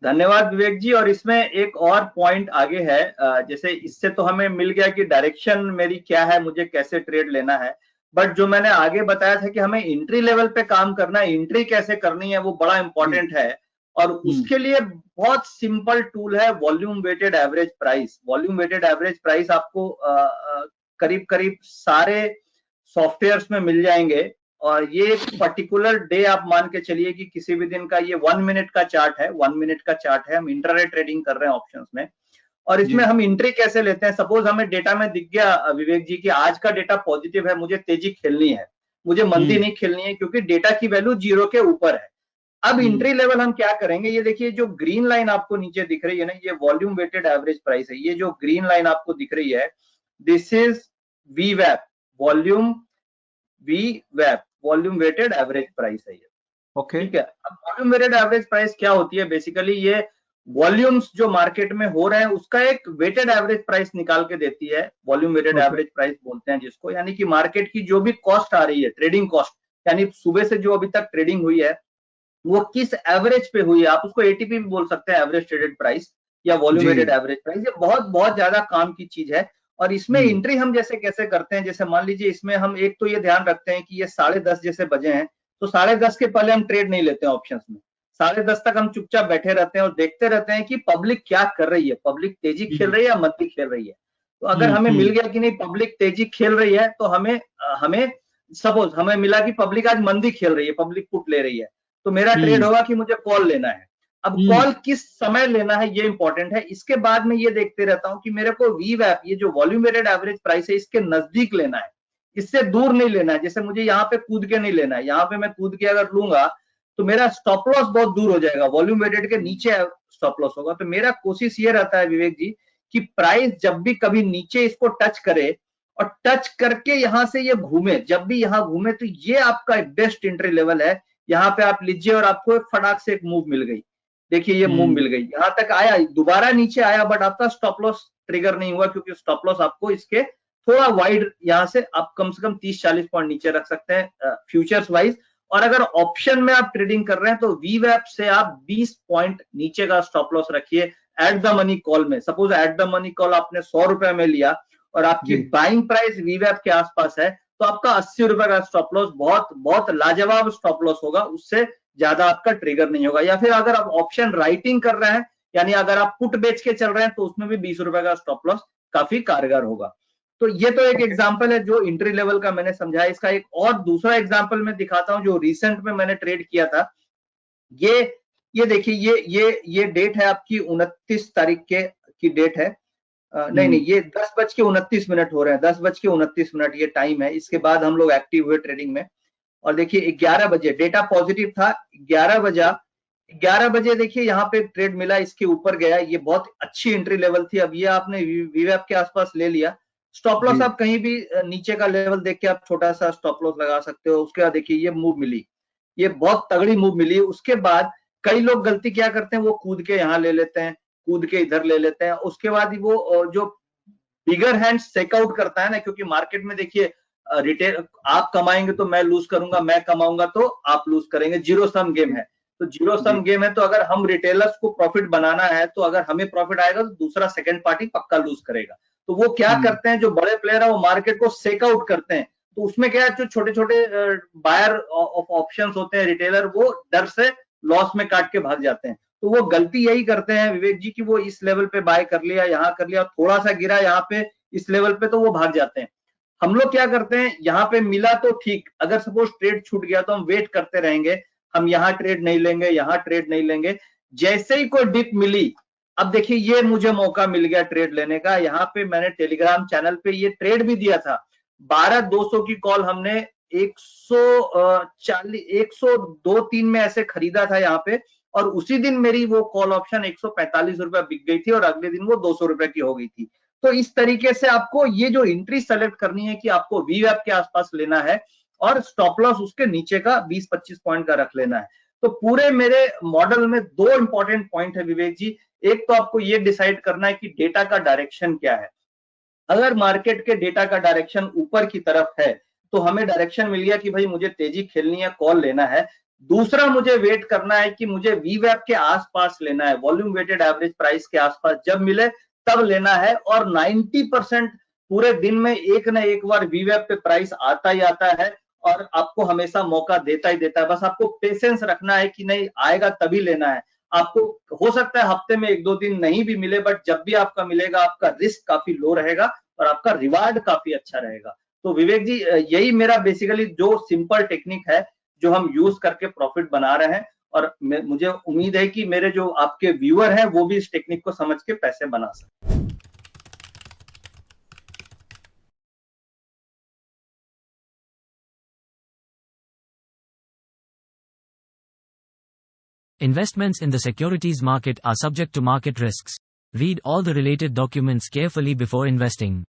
धन्यवाद विवेक जी। और इसमें एक और पॉइंट आगे है, जैसे इससे तो हमें मिल गया कि डायरेक्शन मेरी क्या है, मुझे कैसे ट्रेड लेना है। बट जो मैंने आगे बताया था कि हमें एंट्री लेवल पे काम करना है, एंट्री कैसे करनी है वो बड़ा जी। इंपॉर्टेंट है। और उसके लिए बहुत सिंपल टूल है volume weighted average price. Volume weighted average price आपको करीब करीब सारे सॉफ्टवेयर्स में मिल जाएंगे। और ये एक पर्टिकुलर डे आप मान के चलिए कि किसी भी दिन का ये 1 मिनट का चार्ट है, 1 मिनट का चार्ट है। हम इंट्राडे ट्रेडिंग कर रहे हैं ऑप्शंस में। और इसमें जी। हम एंट्री कैसे लेते हैं, सपोज हमें डेटा में दिख गया विवेक जी कि आज का डेटा पॉजिटिव है, मुझे तेजी खेलनी है, मुझे मंदी हम्म। नहीं खेलनी है क्योंकि डेटा की वैल्यू 0 के ऊपर है। अब हम्म। एंट्री लेवल हम क्या करेंगे, ये देखिए जो ग्रीन लाइन आपको नीचे दिख रही है ना, ये वॉल्यूम वेटेड एवरेज प्राइस है। ये जो ग्रीन लाइन आपको दिख रही है, this is वीवैप, volume वीवैप, volume weighted average price है ये। ओके। ठीक है। अब वॉल्यूम वेटेड एवरेज प्राइस क्या होती है, बेसिकली ये वॉल्यूम्स जो मार्केट में हो रहे हैं उसका एक वेटेड एवरेज प्राइस निकाल के देती है। Volume weighted okay. Average price बोलते हैं जिसको, यानी कि मार्केट की जो भी कॉस्ट आ रही है, ट्रेडिंग कॉस्ट, यानी सुबह से जो अभी तक ट्रेडिंग हुई है वो किस एवरेज पे हुई है। आप उसको एटीपी भी बोल सकते हैं, एवरेज ट्रेडेड प्राइस या वॉल्यूम जी। Weighted average price. ये बहुत बहुत ज्यादा काम की चीज है। और इसमें हम्म। एंट्री हम जैसे कैसे करते हैं, जैसे मान लीजिए इसमें हम एक तो ये ध्यान रखते हैं कि ये 10:30 जैसे बजे हैं, तो 10:30 के पहले हम ट्रेड नहीं लेते हैं ऑप्शंस में। 10:30 तक हम चुपचाप बैठे रहते हैं और देखते रहते हैं कि पब्लिक क्या कर रही है, पब्लिक तेजी खेल हम्म। रही है या मंदी खेल रही है। तो अगर हमें मिल हम्म। गया कि नहीं पब्लिक तेजी खेल रही है, तो हमें सपोज हमें मिला कि पब्लिक आज मंदी खेल रही है, पब्लिक पुट ले रही है, तो मेरा ट्रेड हम्म। होगा कि मुझे कॉल लेना है। अब हम्म। कॉल किस समय लेना है ये इंपॉर्टेंट है। इसके बाद मैं ये देखते रहता हूं कि मेरे को वीवैप, ये जो वॉल्यूम वेटेड एवरेज प्राइस है, इसके नजदीक लेना है, इससे दूर नहीं लेना है। जैसे मुझे यहाँ पे कूद के नहीं लेना है, यहाँ पे मैं कूद के अगर लूंगा तो मेरा स्टॉप लॉस बहुत दूर हो जाएगा, वॉल्यूम वेटेड के नीचे स्टॉप लॉस होगा। तो मेरा कोशिश ये रहता है विवेक जी कि प्राइस जब भी कभी नीचे इसको टच करे और टच करके यहां से ये घूमे, जब भी यहां घूमे तो ये आपका बेस्ट एंट्री लेवल है। यहाँ पे आप लीजिए और आपको एक फटाक से एक मूव मिल गई। देखिए ये मूव हम्म। मिल गई, यहां तक आया, दोबारा नीचे आया, बट आपका स्टॉप लॉस ट्रिगर नहीं हुआ क्योंकि स्टॉप लॉस आपको इसके थोड़ा वाइड, यहां से आप कम से कम 30-40 पॉइंट नीचे रख सकते हैं फ्यूचर्स वाइज। और अगर ऑप्शन में आप ट्रेडिंग कर रहे हैं तो वीवैप से आप 20 पॉइंट नीचे का स्टॉप लॉस रखिए एट द मनी कॉल में। Suppose at the money call आपने 100 रुपए में लिया और आपकी जी। बाइंग प्राइस वीवैप के आसपास है, तो आपका 80 रुपए का स्टॉप लॉस बहुत बहुत लाजवाब स्टॉप लॉस होगा, उससे ज्यादा आपका ट्रिगर नहीं होगा। या फिर अगर आप ऑप्शन राइटिंग कर रहे हैं, यानी अगर आप पुट बेच के चल रहे हैं, तो उसमें भी 20 रुपए का स्टॉप लॉस काफी कारगर होगा। तो ये तो एक ओके। एग्जांपल है जो इंट्री लेवल का मैंने समझाया। इसका एक और दूसरा एग्जांपल मैं दिखाता हूं जो रिसेंट में मैंने ट्रेड किया था। ये ये देखिए, ये डेट है आपकी 29 तारीख के की डेट है। नहीं नहीं, हम्म। ये 10:29 हो रहे हैं, 10:29 ये टाइम है। इसके बाद हम लोग एक्टिव हुए ट्रेडिंग में। और देखिए 11 बजे डेटा पॉजिटिव था, 11 बजे देखिए यहाँ पे ट्रेड मिला, इसके ऊपर गया, ये बहुत अच्छी एंट्री लेवल थी। अब ये आपने वीवैप के आसपास ले लिया। स्टॉप जी। लॉस आप कहीं भी नीचे का लेवल देख के आप छोटा सा स्टॉप लॉस लगा सकते हो। उसके बाद देखिए ये मूव मिली, ये बहुत तगड़ी मूव मिली। उसके बाद कई लोग गलती क्या करते हैं, वो कूद के यहाँ ले लेते हैं, कूद के इधर ले लेते हैं। उसके बाद वो जो बिगर हैंड चेकआउट करता है ना, क्योंकि मार्केट में देखिए रिटेल, आप कमाएंगे तो मैं लूज करूंगा, मैं कमाऊंगा तो आप लूज करेंगे, जीरो सम गेम है। तो जीरो जी। सम गेम है, तो अगर हम रिटेलर्स को प्रॉफिट बनाना है तो अगर हमें प्रॉफिट आएगा तो दूसरा सेकंड पार्टी पक्का लूज करेगा। तो वो क्या हम्म। करते हैं, जो बड़े प्लेयर है वो मार्केट को सेकआउट करते हैं। तो उसमें क्या है, जो छोटे छोटे बायर ऑफ ऑप्शंस होते हैं, रिटेलर, वो डर से लॉस में काट के भाग जाते हैं। तो वो गलती यही करते हैं विवेक जी कि वो इस लेवल पे बाय कर लिया, यहाँ कर लिया, थोड़ा सा गिरा यहाँ पे इस लेवल पे, तो वो भाग जाते हैं। हम लोग क्या करते हैं, यहाँ पे मिला तो ठीक, अगर सपोज ट्रेड छूट गया तो हम वेट करते रहेंगे, हम यहाँ ट्रेड नहीं लेंगे, यहाँ ट्रेड नहीं लेंगे। जैसे ही कोई डिप मिली, अब देखिए ये मुझे मौका मिल गया ट्रेड लेने का। यहाँ पे मैंने टेलीग्राम चैनल पे ये ट्रेड भी दिया था, 12,200 की कॉल हमने 140, 102-3 में ऐसे खरीदा था यहाँ पे। और उसी दिन मेरी वो कॉल ऑप्शन 145 रुपए बिक गई थी और अगले दिन वो 200 रुपए की हो गई थी। तो इस तरीके से आपको ये जो एंट्री सेलेक्ट करनी है कि आपको वीवैप के आसपास लेना है और स्टॉप लॉस उसके नीचे का 20-25 पॉइंट का रख लेना है। तो पूरे मेरे मॉडल में दो इंपॉर्टेंट पॉइंट है विवेक जी। एक तो आपको ये डिसाइड करना है कि डेटा का डायरेक्शन क्या है। अगर मार्केट के डेटा का डायरेक्शन ऊपर की तरफ है, तो हमें डायरेक्शन मिल गया कि भाई मुझे तेजी खेलनी है, कॉल लेना है, दूसरा मुझे वेट करना है कि मुझे वीवैप के आसपास लेना है, वॉल्यूम वेटेड एवरेज प्राइस के आसपास जब मिले तब लेना है, और 90% पूरे दिन में एक ना एक बार वीवैप पे प्राइस आता ही आता है और आपको हमेशा मौका देता ही देता है। बस आपको पेशेंस रखना है कि नहीं आएगा तभी लेना है। आपको हो सकता है हफ्ते में 1-2 दिन नहीं भी मिले, बट जब भी आपका मिलेगा आपका रिस्क काफी लो रहेगा और आपका रिवार्ड काफी अच्छा रहेगा। तो विवेक जी, यही मेरा बेसिकली जो सिंपल टेक्निक है जो हम यूज करके प्रॉफिट बना रहे हैं, और मुझे उम्मीद है कि मेरे जो आपके व्यूअर हैं वो भी इस टेक्निक को समझ के पैसे बना सकते हैं। Investments in the securities market are subject to market risks. Read all the related documents carefully before investing.